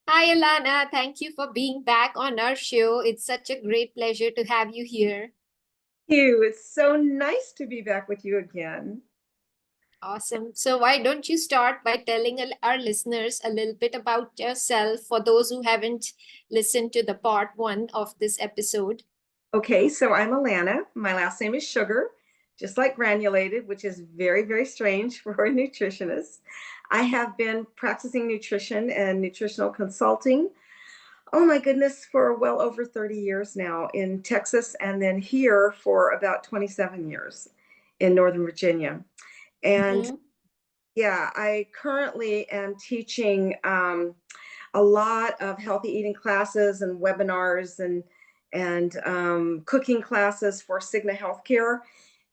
Hi, Alana. Thank you for being back on our show. It's such a great pleasure to have you here. You. It's so nice to be back with you again. Awesome. So, why don't you start by telling our listeners a little bit about yourself for those who haven't listened to the part one of this episode? Okay, so I'm Alana. My last name is Sugar, just like granulated, which is very, very strange for a nutritionist. I have been practicing nutrition and nutritional consulting, oh my goodness, for well over 30 years now in Texas, and then here for about 27 years in Northern Virginia. And Mm-hmm. yeah, I currently am teaching a lot of healthy eating classes and webinars and cooking classes for Cigna Healthcare.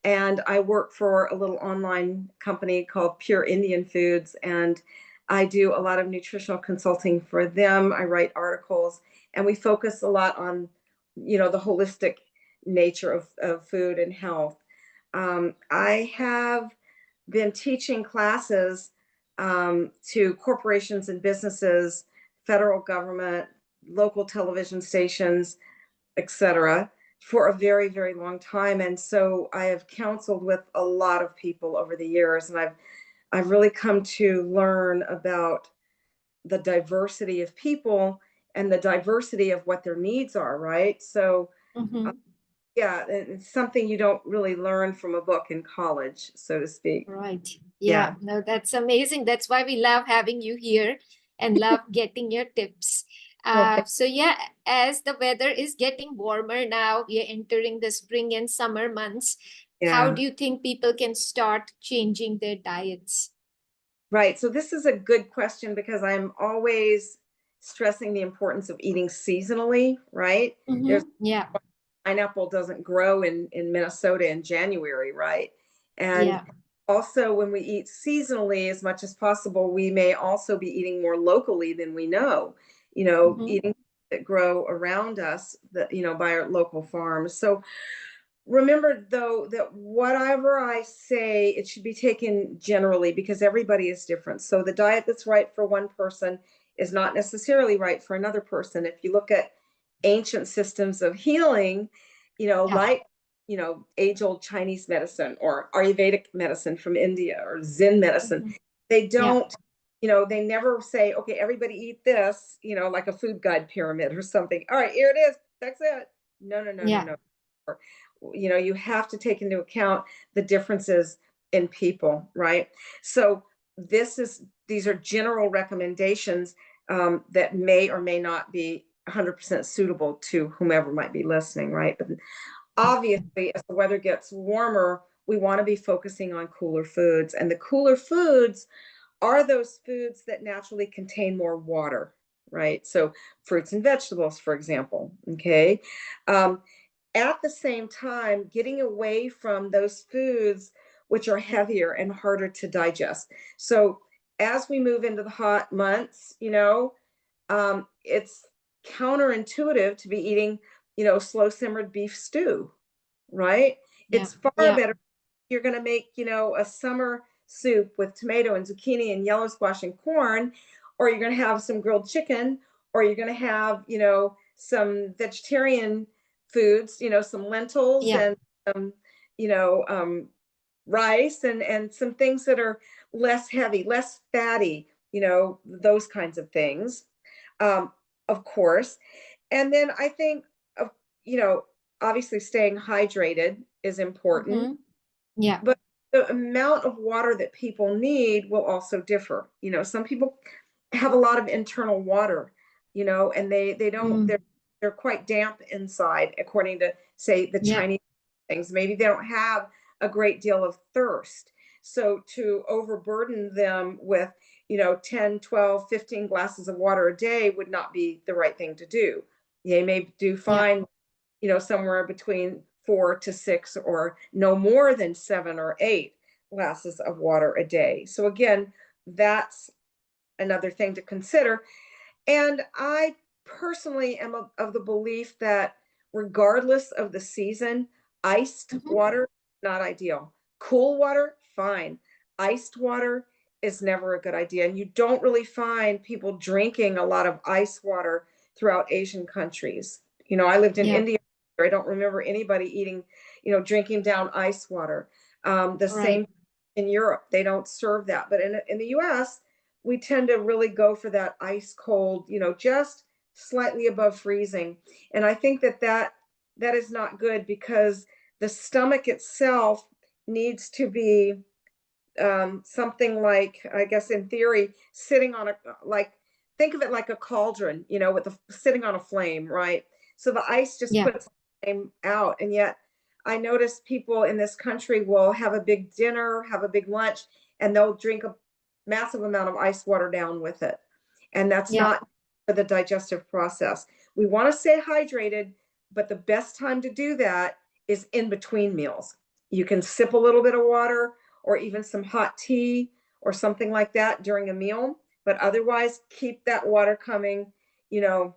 And I work for a little online company called Pure Indian Foods, and I do a lot of nutritional consulting for them. I write articles, and we focus a lot on, the holistic nature of food and health. I have been teaching classes to corporations and businesses, federal government, local television stations, etc., for a very, very long time. And so I have counseled with a lot of people over the years, and I've really come to learn about the diversity of people and the diversity of what their needs are, right? So uh, Mm-hmm. yeah, it's something you don't really learn from a book in college, so to speak. Right. Yeah. Yeah. No, that's amazing. That's why we love having you here and love getting your tips. Okay. So yeah, as the weather is getting warmer now, we are entering the spring and summer months. How Yeah. do you think people can start changing their diets? Right. So this is a good question because I'm always stressing the importance of eating seasonally, right? There's Mm-hmm. Yeah. pineapple doesn't grow in Minnesota in January, right? And Yeah. also when we eat seasonally as much as possible, we may also be eating more locally than we know, Mm-hmm. eating that grow around us that, by our local farms. So remember though that whatever I say, it should be taken generally because everybody is different. So the diet that's right for one person is not necessarily right for another person. If you look at ancient systems of healing, Yeah. like age old Chinese medicine or Ayurvedic medicine from India or Zen medicine, Mm-hmm. they Yeah. don't, they never say, okay, everybody eat this, like a food guide pyramid or something. All right, here it is. That's it. No, no, no, no, Yeah. no. You have to take into account the differences in people, right? So these are general recommendations that may or may not be 100% suitable to whomever might be listening, right? But obviously as the weather gets warmer, we want to be focusing on cooler foods, and the cooler foods are those foods that naturally contain more water, right? So fruits and vegetables, for example. Okay. um, at the same time, getting away from those foods which are heavier and harder to digest. So as we move into the hot months, it's counterintuitive to be eating, slow simmered beef stew, right? Yeah. It's far Yeah. better. You're going to make, a summer soup with tomato and zucchini and yellow squash and corn, or you're going to have some grilled chicken, or you're going to have, some vegetarian foods, some lentils Yeah. and some, you know, um, rice and some things that are less heavy, less fatty, those kinds of things, um, of course. And then I think, of you know, obviously staying hydrated is important, Mm-hmm. Yeah. but the amount of water that people need will also differ. Some people have a lot of internal water, and they don't Mm. they're quite damp inside, according to say the Yeah. Chinese things. Maybe they don't have a great deal of thirst. So to overburden them with, 10, 12, 15 glasses of water a day would not be the right thing to do. They may do Yeah. fine, somewhere between 4 to 6 or no more than 7 or 8 glasses of water a day. So again, that's another thing to consider. And I personally am of the belief that regardless of the season, iced Mm-hmm. water, not ideal. Cool water, fine. Iced water is never a good idea. And you don't really find people drinking a lot of ice water throughout Asian countries. I lived in Yeah. India. I don't remember anybody eating, drinking down ice water. The Right. same in Europe, they don't serve that. But in the US, we tend to really go for that ice cold, just slightly above freezing. And I think that is not good because the stomach itself needs to be something like, I guess in theory, sitting on like, think of it like a cauldron, with sitting on a flame, right? So the ice just Yeah. puts the flame out. And yet I notice people in this country will have a big dinner, have a big lunch, and they'll drink a massive amount of ice water down with it. And that's Yeah. not for the digestive process. We want to stay hydrated, but the best time to do that is in between meals. You can sip a little bit of water or even some hot tea or something like that during a meal. But otherwise, keep that water coming, you know,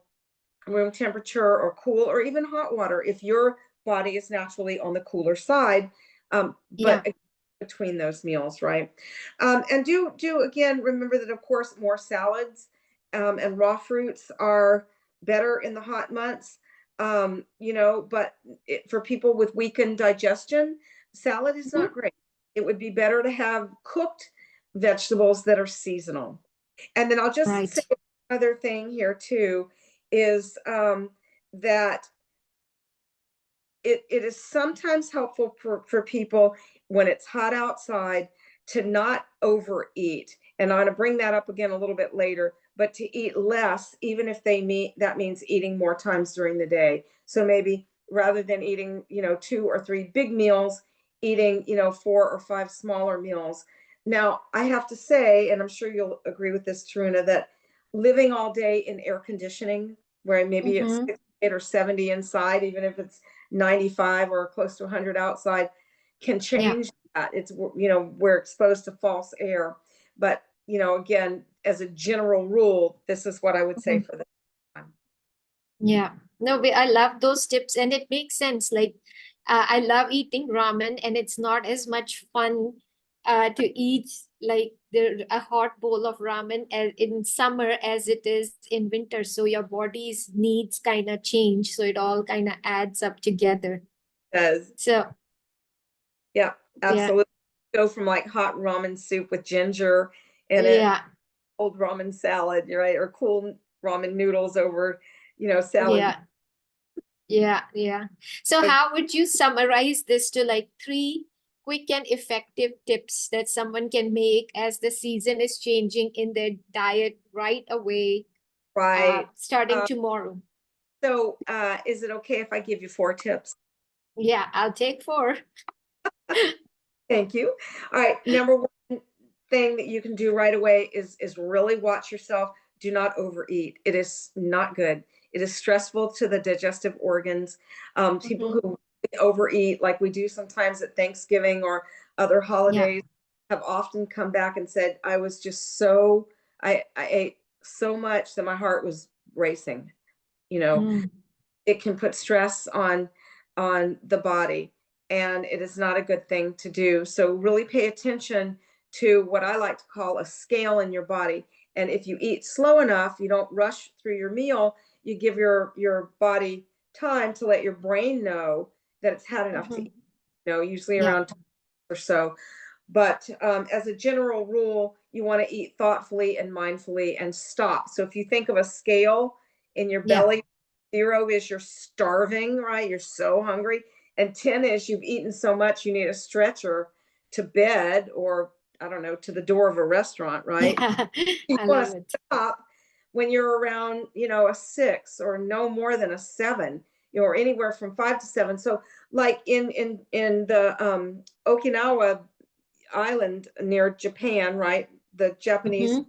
room temperature or cool or even hot water if your body is naturally on the cooler side. Yeah. But between those meals, right? And do again remember that of course more salads and raw fruits are better in the hot months. But for people with weakened digestion, salad is Mhm. not great. It would be better to have cooked vegetables that are seasonal. And then I'll just say Right. another thing here too is that it is sometimes helpful for people when it's hot outside to not overeat. And I'm going to bring that up again a little bit later, but to eat less, even if that means eating more times during the day. So maybe rather than eating, 2 or 3 big meals, eating, 4 or 5 smaller meals. Now, I have to say, and I'm sure you'll agree with this, Taruna, that living all day in air conditioning, where maybe it's Mm-hmm. 68 or 70 inside, even if it's 95 or close to 100 outside, can Yeah. change that. It's, we're exposed to false air. But, again, as a general rule, this is what I would say Mhm. for the time. Yeah. No, I love those tips, and it makes sense. Like, I love eating ramen, and it's not as much fun to eat like a hot bowl of ramen in summer as it is in winter. So your body's needs kind of change. So it all kind of adds up together. Because, So yeah, yeah, absolutely. Go from like hot ramen soup with ginger in it, yeah, cold ramen salad, right? Or cool ramen noodles over, salad. yeah. Yeah, yeah. So how would you summarize this to like three quick and effective tips that someone can make as the season is changing in their diet right away, Right. starting Uh, tomorrow? so, is it okay if I give you 4 tips? Yeah, I'll take four. Thank you. All right. Number one thing that you can do right away is really watch yourself. Do not overeat. It is not good. It is stressful to the digestive organs. People Mm-hmm. who overeat, like we do sometimes at Thanksgiving or other Yeah. holidays, have often come back and said, "I was just I ate so much that my heart was racing." You know, Mm. it can put stress on the body, and it is not a good thing to do. So really pay attention to what I like to call a scale in your body. And if you eat slow enough, you don't rush through your meal, you give your body time to let your brain know that it's had enough to Mm-hmm. eat, usually Yeah. around 12 or so. But as a general rule, you want to eat thoughtfully and mindfully and stop. So if you think of a scale in your Yeah. belly, 0 is you're starving, right? You're so hungry. And 10 is you've eaten so much you need a stretcher to bed or, I don't know, to the door of a restaurant, right? Yeah. You I want love to it. stop when you're around, a 6 or no more than a 7, or anywhere from 5 to 7. So like in the Okinawa island near Japan, right? The Japanese Mm-hmm.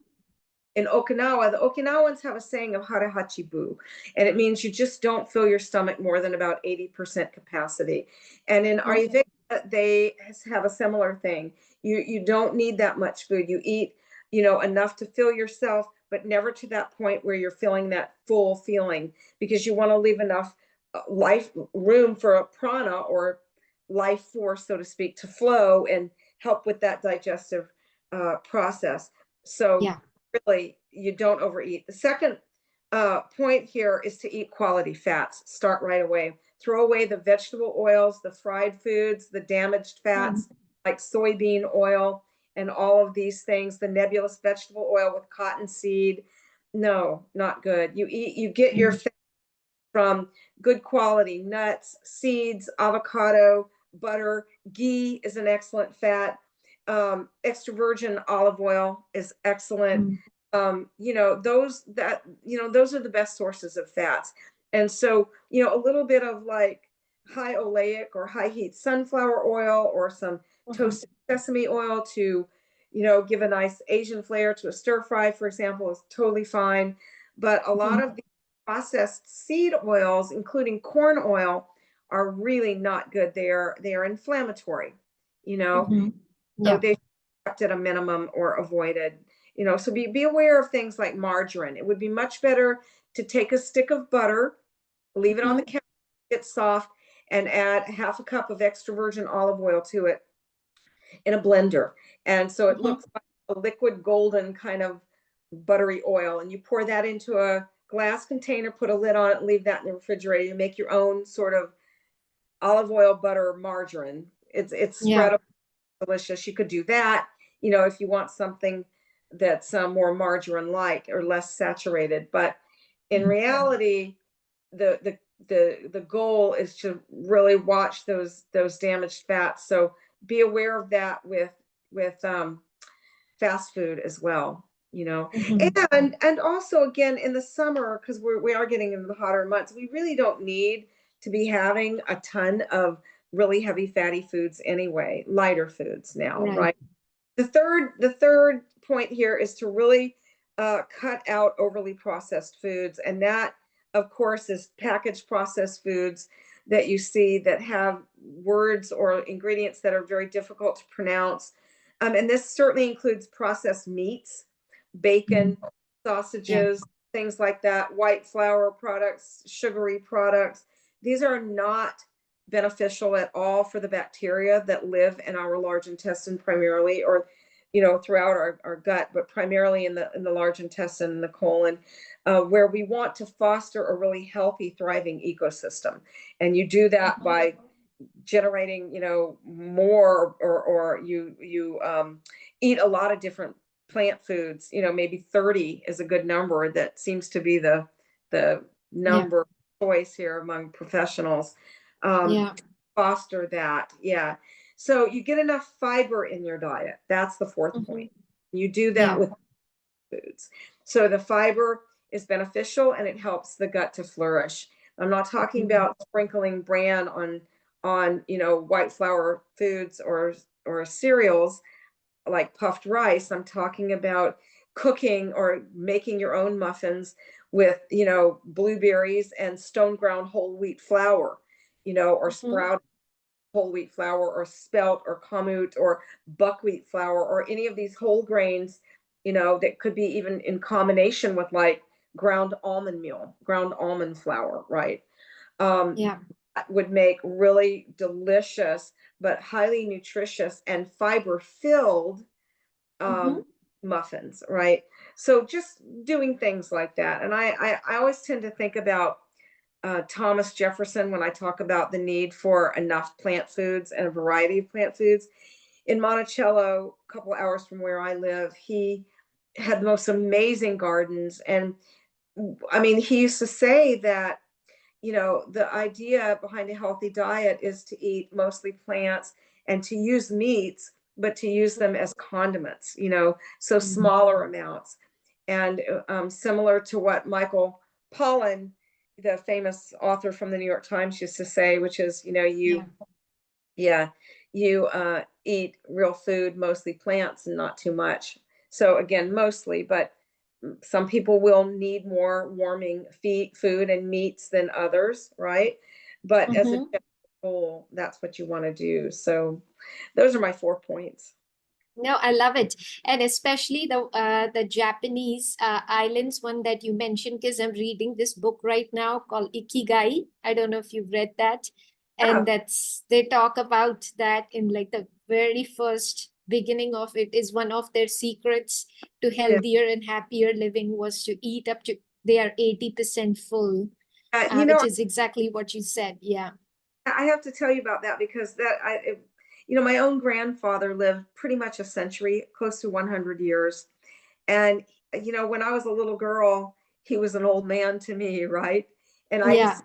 in Okinawa, the Okinawans have a saying of harahachibu, and it means you just don't fill your stomach more than about 80% capacity. And in Oh. Ayurveda, they have a similar thing. You don't need that much food. You eat, enough to fill yourself, but never to that point where you're feeling that full feeling, because you want to leave enough life room for a prana or life force, so to speak, to flow and help with that digestive process. So Yeah. really, you don't overeat. The second point here is to eat quality fats. Start right away. Throw away the vegetable oils, the fried foods, the damaged Mm. fats like soybean oil and all of these things, the nebulous vegetable oil with cottonseed. No, not good. You get your Mm. fat from good quality nuts, seeds, avocado, butter. Ghee is an excellent fat. Extra virgin olive oil is excellent. Mm. Those are the best sources of fats. And so, a little bit of like high oleic or high heat sunflower oil or some Mhm. toasted sesame oil to, give a nice Asian flair to a stir fry, for example, is totally fine. But a lot Mhm. of the processed seed oils, including corn oil, are really not good. They are inflammatory, you know, Mhm. so Yeah. they should be kept at a minimum or avoided. So be aware of things like margarine. It would be much better to take a stick of butter, leave it on the Mhm. counter, get soft, and add half a cup of extra virgin olive oil to it in a blender. And so it Mhm. looks like a liquid golden kind of buttery oil. And you pour that into a glass container, put a lid on it, and leave that in the refrigerator. You make your own sort of olive oil, butter, margarine. It's Yeah. spreadable, delicious. You could do that, if you want something that's more margarine-like or less saturated. But in Mhm. reality, the goal is to really watch those damaged fats. So be aware of that with fast food as well. Mhm. And also again in the summer, because we are getting into the hotter months, we really don't need to be having a ton of really heavy fatty foods anyway, lighter foods now, Right. right? The third point here is to really cut out overly processed foods, and that, of course, is packaged processed foods that you see that have words or ingredients that are very difficult to pronounce. And this certainly includes processed meats, Mhm. bacon, Yeah. sausages, things like that, white flour products, sugary products. These are not beneficial at all for the bacteria that live in our large intestine primarily, or throughout our gut, but primarily in the large intestine and the colon, where we want to foster a really healthy, thriving ecosystem. And you do that Mhm. by generating more, or you eat a lot of different plant foods. Maybe 30 is a good number. That seems to be the Yeah. number choice here among professionals. um, Yeah. Foster that, yeah. So you get enough fiber in your diet. That's the fourth Mhm. point. You do that Yeah. with foods. So the fiber is beneficial and it helps the gut to flourish. I'm not talking Mhm. about sprinkling bran on white flour foods or cereals like puffed rice. I'm talking about cooking or making your own muffins with blueberries and stone ground whole wheat flour, or Mhm. sprout whole wheat flour or spelt or kamut or buckwheat flour or any of these whole grains, that could be even in combination with like ground almond meal, ground almond flour, right? Um, Yeah. that would make really delicious but highly nutritious and fiber filled Mhm. um, muffins, right? So just doing things like that. And I always tend to think about Thomas Jefferson when I talk about the need for enough plant foods and a variety of plant foods. In Monticello, a couple hours from where I live, he had the most amazing gardens. And I mean, he used to say that the idea behind a healthy diet is to eat mostly plants and to use meats, but to use them as condiments, so Mhm. smaller amounts. And similar to what Michael Pollan, the famous author from the New York Times, used to say, which is, Yeah. yeah, you eat real food, mostly plants, and not too much. So again, mostly, but some people will need more warming food and meats than others, right? But as a Mhm. general rule, that's what you want to do. So those are my 4 points. No, I love it, and especially the Japanese islands one that you mentioned, because I'm reading this book right now called Ikigai. I don't know if you've read that, Yeah. and they talk about that in like the very first beginning of it is one of their secrets to Yeah. healthier and happier living was to eat up to they are 80% full, You know, which is exactly what you said. Yeah. I have to tell you about that because my own grandfather lived pretty much a century, close to 100 years. And, when I was a little girl, he was an old man to me, right? And I used Yeah. to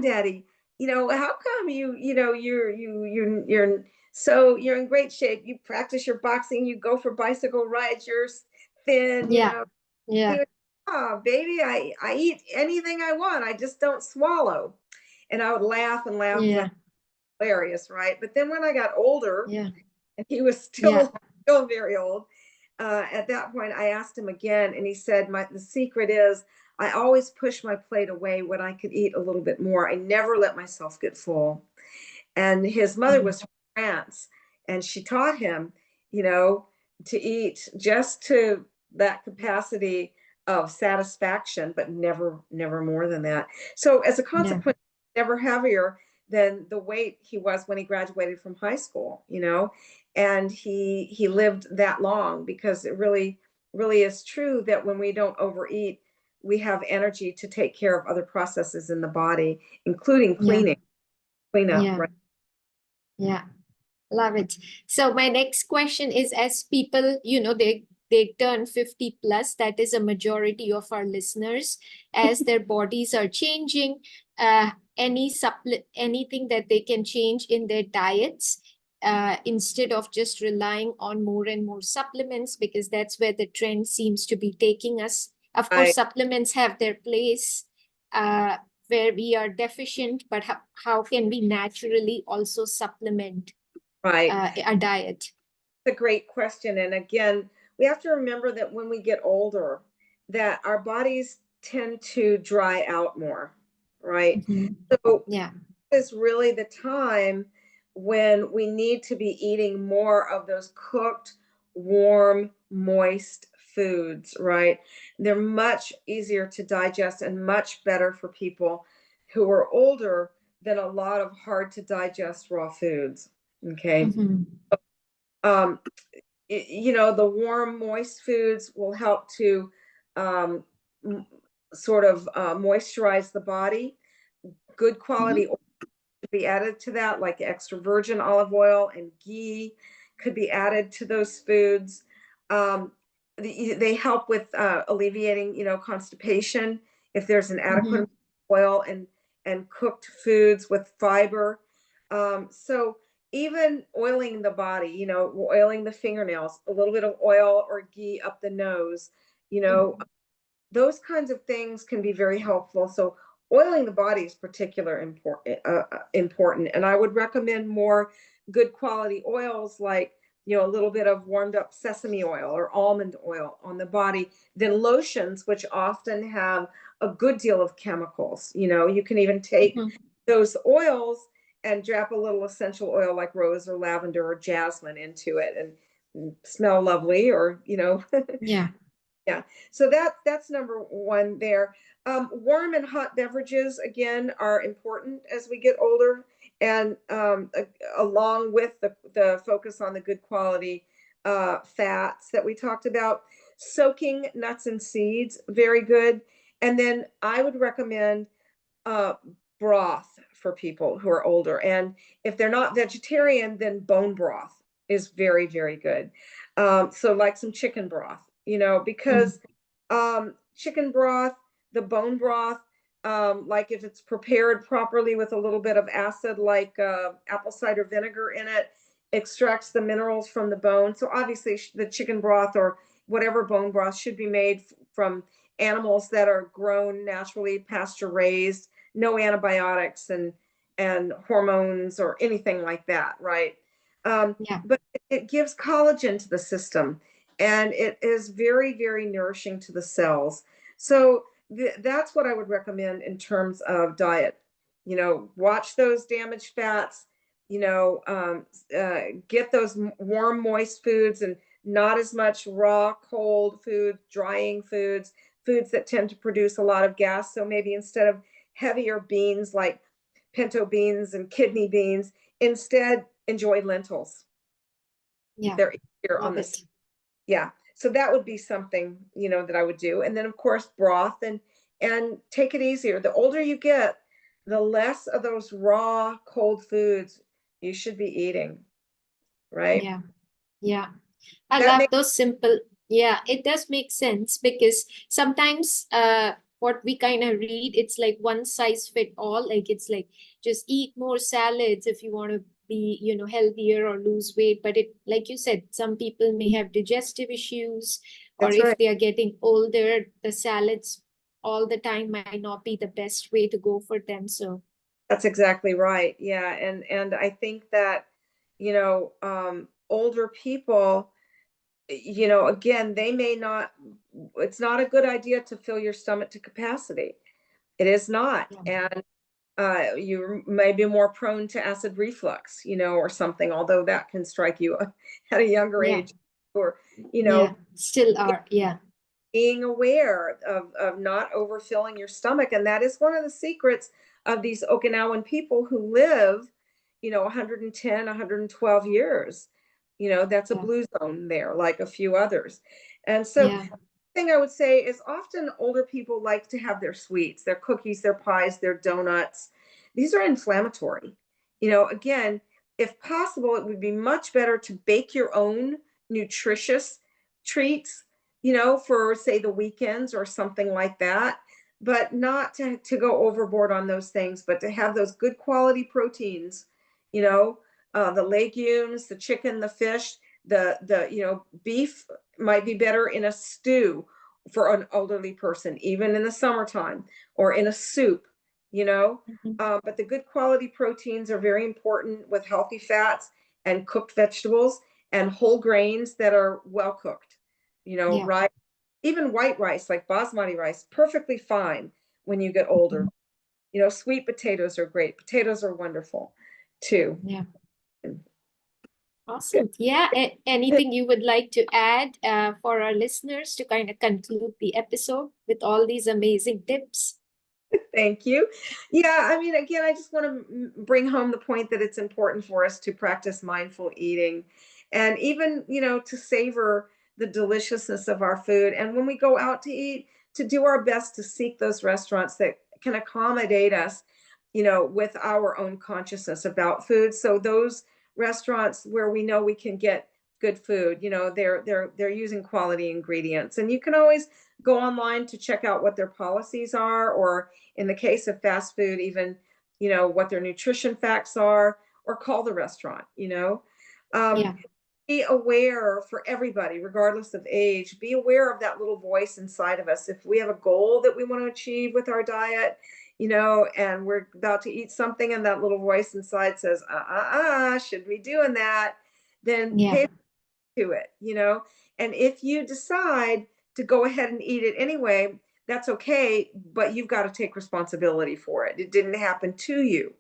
say, Daddy, how come you're in great shape. You practice your boxing, you go for bicycle rides, you're thin, Yeah. He Yeah. would, oh, baby, I eat anything I want. I just don't swallow. And I would laugh and laugh and laugh, Yeah. hilarious, right? But then when I got older, Yeah. and he was Yeah. still very old. At that point, I asked him again, and he said, the secret is I always push my plate away when I could eat a little bit more. I never let myself get full. And his mother Mhm. was from France, and she taught him, you know, to eat just to that capacity of satisfaction, but never more than that. So as a Yeah. consequence, never heavier than the weight he was when he graduated from high school, and he lived that long because it really is true that when we don't overeat, we have energy to take care of other processes in the body, including Yeah. cleanup, Yeah. right? Yeah. Love it. So my next question is, as people, they turn 50 plus, that is a majority of our listeners, as their bodies are changing, anything that they can change in their diets, instead of just relying on more and more supplements, because that's where the trend seems to be taking us. Of course, Right, supplements have their place, uh, where we are deficient, but how can we naturally also supplement right. a diet? A great question. And again, we have to remember that when we get older, that our bodies tend to dry out more, right? Mhm. So Yeah. is really the time when we need to be eating more of those cooked, warm, moist foods, right? They're much easier to digest and much better for people who are older than a lot of hard to digest raw foods. Okay. Mhm. Um, the warm, moist foods will help to um, sort of moisturize the body. Good quality Mhm. oil could be added to that, like extra virgin olive oil and ghee could be added to those foods. Um, they help with alleviating, constipation if there's an adequate amount Mhm. of oil and cooked foods with fiber. So even oiling the body, oiling the fingernails, a little bit of oil or ghee up the nose, you know, Mhm. those kinds of things can be very helpful. So oiling the body is particular important, and I would recommend more good quality oils like a little bit of warmed up sesame oil or almond oil on the body than lotions, which often have a good deal of chemicals. You can even take Mhm. those oils and drop a little essential oil like rose or lavender or jasmine into it and smell lovely, or Yeah. yeah, so that's number one there. Warm and hot beverages again are important as we get older, and along with the focus on the good quality fats that we talked about. Soaking nuts and seeds, very good. And then I would recommend uh, broth for people who are older. And if they're not vegetarian, then bone broth is very, very good. So, like some chicken broth, Mhm. because chicken broth, the bone broth, like if it's prepared properly with a little bit of acid, like apple cider vinegar in it, extracts the minerals from the bone. So, obviously, the chicken broth or whatever bone broth should be made from animals that are grown naturally, pasture raised, no antibiotics and hormones or anything like that, right? Yeah. But it gives collagen to the system, and it is very, very nourishing to the cells. So that's what I would recommend in terms of diet. Watch those damaged fats. Get those warm, moist foods and not as much raw, cold food, drying foods that tend to produce a lot of gas. So maybe instead of heavier beans like pinto beans and kidney beans, instead enjoy lentils. Yeah. They're here on Love this. it. Yeah. So that would be something, that I would do. And then of course broth and take it easier. The older you get, the less of those raw cold foods you should be eating, right? Yeah. Yeah. I That love makes those simple. Yeah, it does make sense because sometimes what we kind of read, it's like one size fit all. Like it's like just eat more salads if you want to be, healthier or lose weight. But it, like you said, some people may have digestive issues, or that's if right. they are getting older, the salads all the time might not be the best way to go for them. So That's exactly right. Yeah. And I think that, older people, again, they may not, it's not a good idea to fill your stomach to capacity. It is not. yeah, And you may be more prone to acid reflux, or something, although that can strike you at a younger yeah, age, or, you yeah, know, still are. Yeah, being aware of not overfilling your stomach. And that is one of the secrets of these Okinawan people who live, 110, 112 years. That's a yeah, blue zone there, like a few others. And so yeah, thing I would say is often older people like to have their sweets, their cookies, their pies, their donuts. These are inflammatory. Again, if possible, it would be much better to bake your own nutritious treats, for say the weekends or something like that, but not to go overboard on those things, but to have those good quality proteins, you know, the legumes, the chicken, the fish, the beef might be better in a stew for an elderly person, even in the summertime, or in a soup, you know. mhm, But the good quality proteins are very important with healthy fats and cooked vegetables and whole grains that are well cooked. yeah. Rice, even white rice like basmati rice, perfectly fine when you get older. Mhm. Sweet potatoes are great. Potatoes are wonderful too. Yeah. Good. Awesome. Yeah. Anything you would like to add for our listeners to kind of conclude the episode with all these amazing tips? Thank you. Yeah, I mean, again, I just want to bring home the point that it's important for us to practice mindful eating and even, to savor the deliciousness of our food. And when we go out to eat, to do our best to seek those restaurants that can accommodate us, with our own consciousness about food. So those restaurants where we know we can get good food, they're using quality ingredients. And you can always go online to check out what their policies are, or in the case of fast food, even, what their nutrition facts are, or call the restaurant, um, Yeah. be aware for everybody, regardless of age, be aware of that little voice inside of us. If we have a goal that we want to achieve with our diet, and we're about to eat something and that little voice inside says, should we doing that? Then Yeah. pay to it, and if you decide to go ahead and eat it anyway, that's okay, but you've got to take responsibility for it. It didn't happen to you,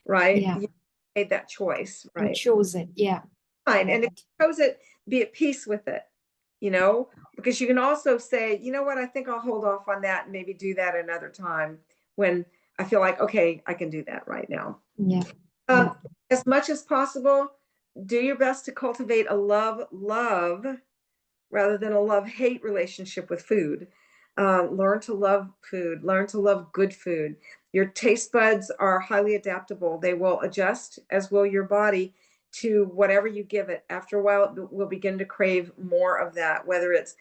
right? Yeah. You made that choice, You right? chose it. Yeah. I Fine. love And if it. you chose it, be at peace with it, because you can also say, you know what, I think I'll hold off on that and maybe do that another time when I feel like, okay, I can do that right now. Yeah. Yeah. Um, as much as possible, do your best to cultivate a love rather than a love-hate relationship with food. Learn to love food, learn to love good food. Your taste buds are highly adaptable. They will adjust, as will your body, to whatever you give it. After a while, it will begin to crave more of that, whether it's,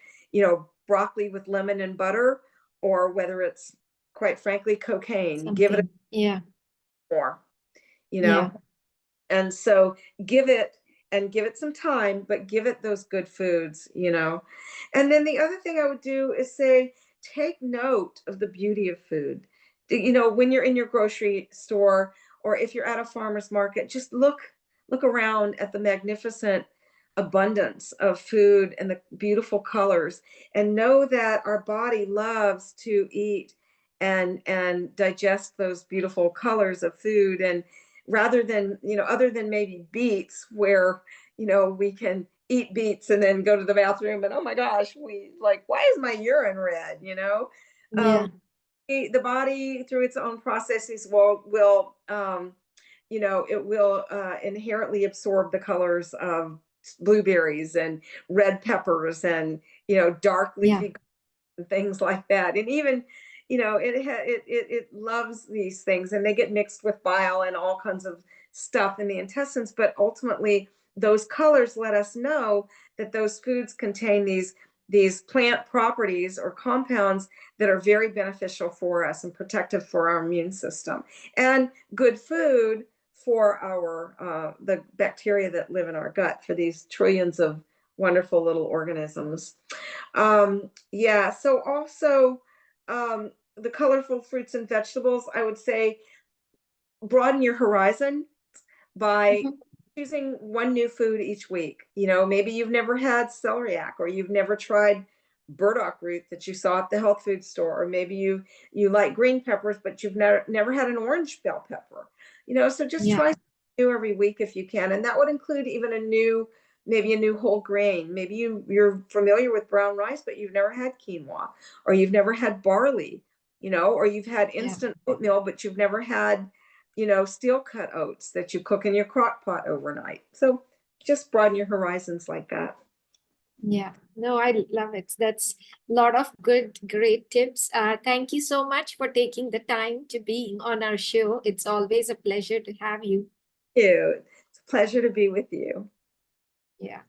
broccoli with lemon and butter, or whether it's, quite frankly, cocaine. Give it Something. Yeah. more, you Yeah. know? And so give it and give it some time, but give it those good foods. And then the other thing I would do is say, take note of the beauty of food. When you're in your grocery store, or if you're at a farmer's market, just look around at the magnificent abundance of food and the beautiful colors, and know that our body loves to eat and digest those beautiful colors of food. And rather than, other than maybe beets, where, we can eat beets and then go to the bathroom and, oh my gosh, we like, why is my urine red? Yeah. The body, through its own processes, will it will inherently absorb the colors of blueberries and red peppers and, dark Yeah. leafy and things like that. And even, it loves these things, and they get mixed with bile and all kinds of stuff in the intestines. But ultimately, those colors let us know that those foods contain these plant properties or compounds that are very beneficial for us and protective for our immune system, and good food for our the bacteria that live in our gut, for these trillions of wonderful little organisms. Yeah, so also the colorful fruits and vegetables, I would say broaden your horizon by Mhm. choosing one new food each week. Maybe you've never had celeriac, or you've never tried burdock root that you saw at the health food store, or maybe you like green peppers, but you've never had an orange bell pepper. So just Yeah. try something new every week if you can, and that would include even maybe a new whole grain. Maybe you're familiar with brown rice, but you've never had quinoa, or you've never had barley, or you've had Yeah. instant oatmeal, but you've never had steel cut oats that you cook in your crock pot overnight. So just broaden your horizons like that. Yeah. No, I love it. That's a lot of good, great tips. Thank you so much for taking the time to be on our show. It's always a pleasure to have you. Thank you. It's a pleasure to be with you. Yeah.